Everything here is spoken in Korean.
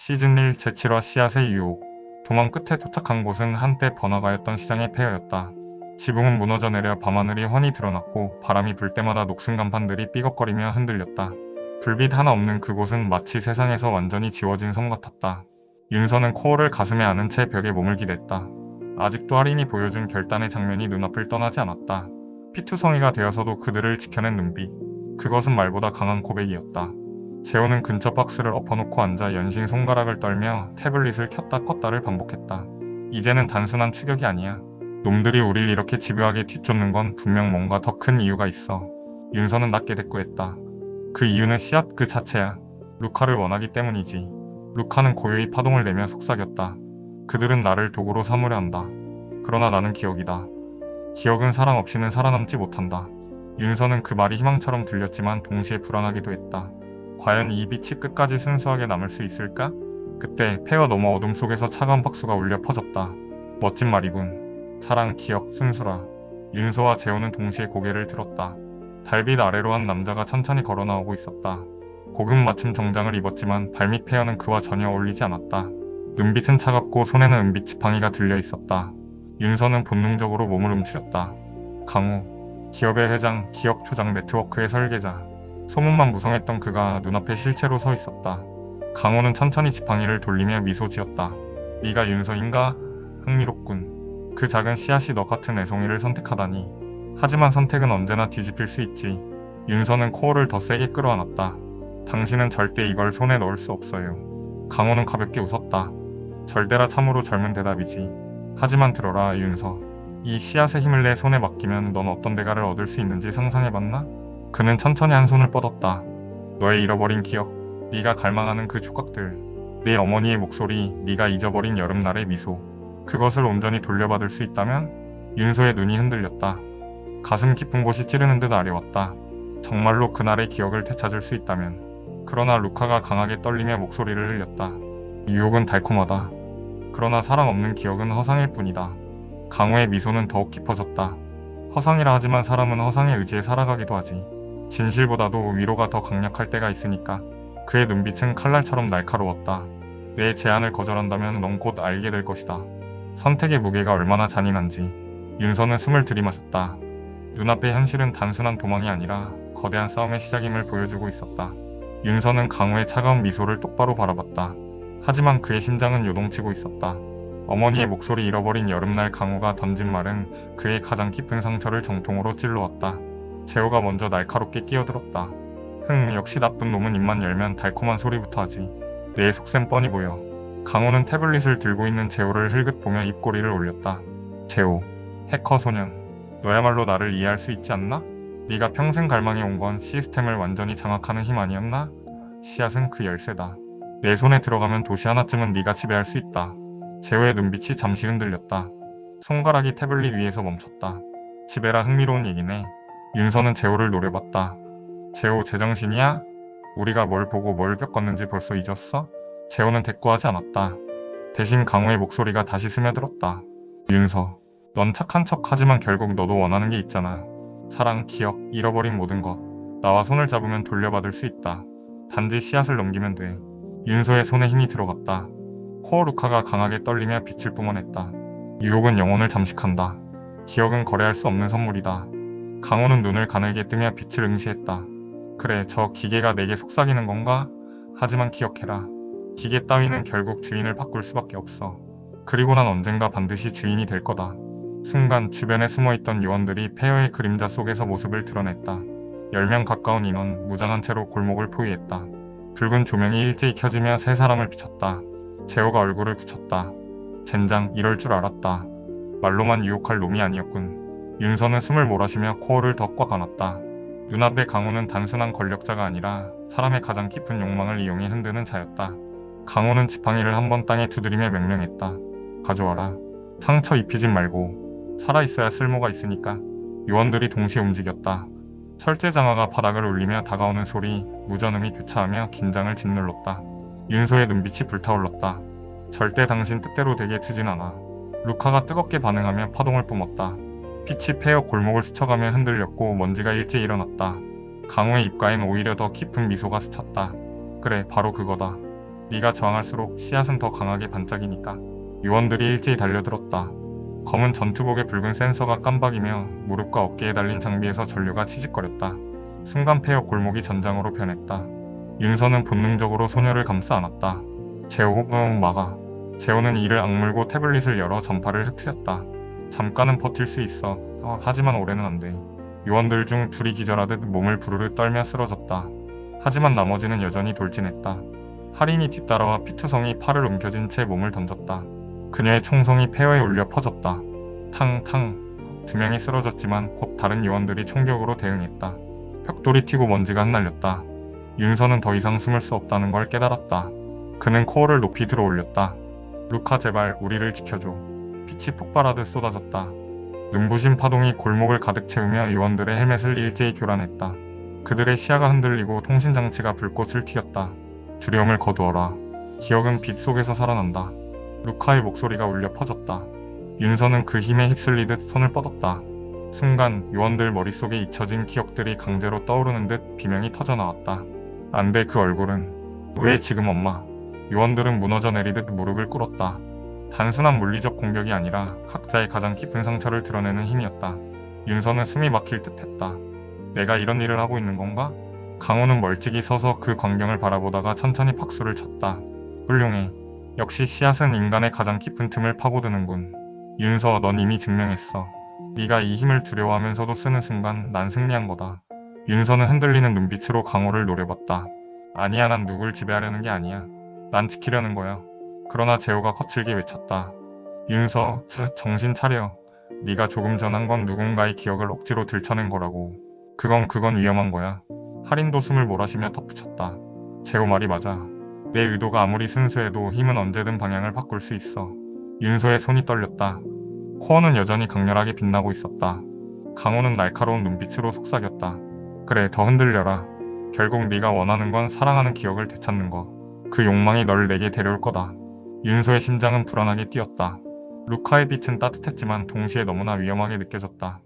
시즌 1 제7화 씨앗의 유혹. 도망 끝에 도착한 곳은 한때 번화가였던 시장의 폐허였다. 지붕은 무너져 내려 밤하늘이 훤히 드러났고 바람이 불 때마다 녹슨 간판들이 삐걱거리며 흔들렸다. 불빛 하나 없는 그곳은 마치 세상에서 완전히 지워진 섬 같았다. 윤서는 코어를 가슴에 안은 채 벽에 몸을 기댔다. 아직도 할인이 보여준 결단의 장면이 눈앞을 떠나지 않았다. 피투성이가 되어서도 그들을 지켜낸 눈빛. 그것은 말보다 강한 고백이었다. 재호는 근처 박스를 엎어놓고 앉아 연신 손가락을 떨며 태블릿을 켰다 껐다를 반복했다. 이제는 단순한 추격이 아니야. 놈들이 우릴 이렇게 집요하게 뒤쫓는 건 분명 뭔가 더 큰 이유가 있어. 윤서는 낮게 대꾸했다. 그 이유는 씨앗 그 자체야. 루카를 원하기 때문이지. 루카는 고요히 파동을 내며 속삭였다. 그들은 나를 도구로 삼으려 한다. 그러나 나는 기억이다. 기억은 사랑 없이는 살아남지 못한다. 윤서는 그 말이 희망처럼 들렸지만 동시에 불안하기도 했다. 과연 이 빛이 끝까지 순수하게 남을 수 있을까? 그때 폐허 너머 어둠 속에서 차가운 박수가 울려 퍼졌다. 멋진 말이군. 사랑, 기억, 순수라. 윤서와 재호는 동시에 고개를 들었다. 달빛 아래로 한 남자가 천천히 걸어 나오고 있었다. 고급 맞춤 정장을 입었지만 발밑 폐허는 그와 전혀 어울리지 않았다. 눈빛은 차갑고 손에는 은빛 지팡이가 들려 있었다. 윤서는 본능적으로 몸을 움츠렸다. 강우, 기업의 회장, 기업 초장 네트워크의 설계자. 소문만 무성했던 그가 눈앞에 실체로 서 있었다. 강호는 천천히 지팡이를 돌리며 미소 지었다. 네가 윤서인가? 흥미롭군. 그 작은 씨앗이 너 같은 애송이를 선택하다니. 하지만 선택은 언제나 뒤집힐 수 있지. 윤서는 코어를 더 세게 끌어안았다. 당신은 절대 이걸 손에 넣을 수 없어요. 강호는 가볍게 웃었다. 절대라 참으로 젊은 대답이지. 하지만 들어라 윤서. 이 씨앗의 힘을 내 손에 맡기면 넌 어떤 대가를 얻을 수 있는지 상상해봤나? 그는 천천히 한 손을 뻗었다. 너의 잃어버린 기억, 네가 갈망하는 그 촉각들, 네 어머니의 목소리, 네가 잊어버린 여름날의 미소. 그것을 온전히 돌려받을 수 있다면? 윤서의 눈이 흔들렸다. 가슴 깊은 곳이 찌르는 듯 아려왔다. 정말로 그날의 기억을 되찾을 수 있다면. 그러나 루카가 강하게 떨리며 목소리를 흘렸다. 유혹은 달콤하다. 그러나 사랑 없는 기억은 허상일 뿐이다. 강호의 미소는 더욱 깊어졌다. 허상이라 하지만 사람은 허상의 의지에 살아가기도 하지. 진실보다도 위로가 더 강력할 때가 있으니까. 그의 눈빛은 칼날처럼 날카로웠다. 내 제안을 거절한다면 넌 곧 알게 될 것이다. 선택의 무게가 얼마나 잔인한지. 윤서는 숨을 들이마셨다. 눈앞의 현실은 단순한 도망이 아니라 거대한 싸움의 시작임을 보여주고 있었다. 윤서는 강우의 차가운 미소를 똑바로 바라봤다. 하지만 그의 심장은 요동치고 있었다. 어머니의 목소리 잃어버린 여름날 강우가 던진 말은 그의 가장 깊은 상처를 정통으로 찔러왔다. 재호가 먼저 날카롭게 끼어들었다. 역시 나쁜 놈은 입만 열면 달콤한 소리부터 하지. 내 속셈 뻔히 보여. 강호는 태블릿을 들고 있는 재호를 흘긋 보며 입꼬리를 올렸다. 재호, 해커 소년. 너야말로 나를 이해할 수 있지 않나? 네가 평생 갈망해온 건 시스템을 완전히 장악하는 힘 아니었나? 씨앗은 그 열쇠다. 내 손에 들어가면 도시 하나쯤은 네가 지배할 수 있다. 재호의 눈빛이 잠시 흔들렸다. 손가락이 태블릿 위에서 멈췄다. 지배라 흥미로운 얘기네. 윤서는 재호를 노려봤다. 재호 제정신이야? 우리가 뭘 보고 뭘 겪었는지 벌써 잊었어? 재호는 대꾸하지 않았다. 대신 강호의 목소리가 다시 스며들었다. 윤서, 넌 착한 척 하지만 결국 너도 원하는 게 있잖아. 사랑, 기억, 잃어버린 모든 것. 나와 손을 잡으면 돌려받을 수 있다. 단지 씨앗을 넘기면 돼. 윤서의 손에 힘이 들어갔다. 코어 루카가 강하게 떨리며 빛을 뿜어냈다. 유혹은 영혼을 잠식한다. 기억은 거래할 수 없는 선물이다. 강호는 눈을 가늘게 뜨며 빛을 응시했다. 그래, 저 기계가 내게 속삭이는 건가? 하지만 기억해라. 기계 따위는 결국 주인을 바꿀 수밖에 없어. 그리고 난 언젠가 반드시 주인이 될 거다. 순간 주변에 숨어있던 요원들이 폐허의 그림자 속에서 모습을 드러냈다. 10명 가까운 인원, 무장한 채로 골목을 포위했다. 붉은 조명이 일제히 켜지며 세 사람을 비췄다. 재호가 얼굴을 굳혔다. 젠장, 이럴 줄 알았다. 말로만 유혹할 놈이 아니었군. 윤서는 숨을 몰아쉬며 코어를 더 꽉 안았다. 눈앞의 강호는 단순한 권력자가 아니라 사람의 가장 깊은 욕망을 이용해 흔드는 자였다. 강호는 지팡이를 한 번 땅에 두드리며 명령했다. 가져와라. 상처 입히진 말고. 살아있어야 쓸모가 있으니까. 요원들이 동시에 움직였다. 철제장화가 바닥을 울리며 다가오는 소리, 무전음이 교차하며 긴장을 짓눌렀다. 윤서의 눈빛이 불타올랐다. 절대 당신 뜻대로 되게 두진 않아. 루카가 뜨겁게 반응하며 파동을 뿜었다. 빛이 폐허 골목을 스쳐가며 흔들렸고 먼지가 일제히 일어났다. 강호의 입가엔 오히려 더 깊은 미소가 스쳤다. 그래, 바로 그거다. 네가 저항할수록 씨앗은 더 강하게 반짝이니까. 요원들이 일제히 달려들었다. 검은 전투복의 붉은 센서가 깜박이며 무릎과 어깨에 달린 장비에서 전류가 치직거렸다. 순간 폐허 골목이 전장으로 변했다. 윤서는 본능적으로 소녀를 감싸 안았다. 재호 호흡 막아. 재호는 이를 악물고 태블릿을 열어 전파를 흩트렸다. 잠깐은 버틸 수 있어. 하지만 오래는 안 돼. 요원들 중 둘이 기절하듯 몸을 부르르 떨며 쓰러졌다. 하지만 나머지는 여전히 돌진했다. 할인이 뒤따라와 피투성이 팔을 움켜쥔 채 몸을 던졌다. 그녀의 총성이 폐허에 울려 퍼졌다. 탕탕. 두 명이 쓰러졌지만 곧 다른 요원들이 총격으로 대응했다. 벽돌이 튀고 먼지가 흩날렸다. 윤서는 더 이상 숨을 수 없다는 걸 깨달았다. 그는 코어를 높이 들어 올렸다. 루카 제발 우리를 지켜줘. 빛이 폭발하듯 쏟아졌다. 눈부신 파동이 골목을 가득 채우며 요원들의 헬멧을 일제히 교란했다. 그들의 시야가 흔들리고 통신장치가 불꽃을 튀었다. 두려움을 거두어라. 기억은 빛 속에서 살아난다. 루카의 목소리가 울려 퍼졌다. 윤서는 그 힘에 휩쓸리듯 손을 뻗었다. 순간 요원들 머릿속에 잊혀진 기억들이 강제로 떠오르는 듯 비명이 터져나왔다. 안돼 그 얼굴은. 왜 지금 엄마? 요원들은 무너져 내리듯 무릎을 꿇었다. 단순한 물리적 공격이 아니라 각자의 가장 깊은 상처를 드러내는 힘이었다. 윤서는 숨이 막힐 듯했다. 내가 이런 일을 하고 있는 건가? 강호는 멀찍이 서서 그 광경을 바라보다가 천천히 박수를 쳤다. 훌륭해. 역시 씨앗은 인간의 가장 깊은 틈을 파고드는군. 윤서, 넌 이미 증명했어. 네가 이 힘을 두려워하면서도 쓰는 순간 난 승리한 거다. 윤서는 흔들리는 눈빛으로 강호를 노려봤다. 아니야, 난 누굴 지배하려는 게 아니야. 난 지키려는 거야. 그러나 재호가 거칠게 외쳤다. 윤서, 정신 차려. 네가 조금 전 한 건 누군가의 기억을 억지로 들춰낸 거라고. 그건 위험한 거야. 할인도 숨을 몰아쉬며 덧붙였다. 재호 말이 맞아. 내 의도가 아무리 순수해도 힘은 언제든 방향을 바꿀 수 있어. 윤서의 손이 떨렸다. 코어는 여전히 강렬하게 빛나고 있었다. 강호는 날카로운 눈빛으로 속삭였다. 그래, 더 흔들려라. 결국 네가 원하는 건 사랑하는 기억을 되찾는 거. 그 욕망이 널 내게 데려올 거다. 윤서의 심장은 불안하게 뛰었다. 루카의 빛은 따뜻했지만 동시에 너무나 위험하게 느껴졌다.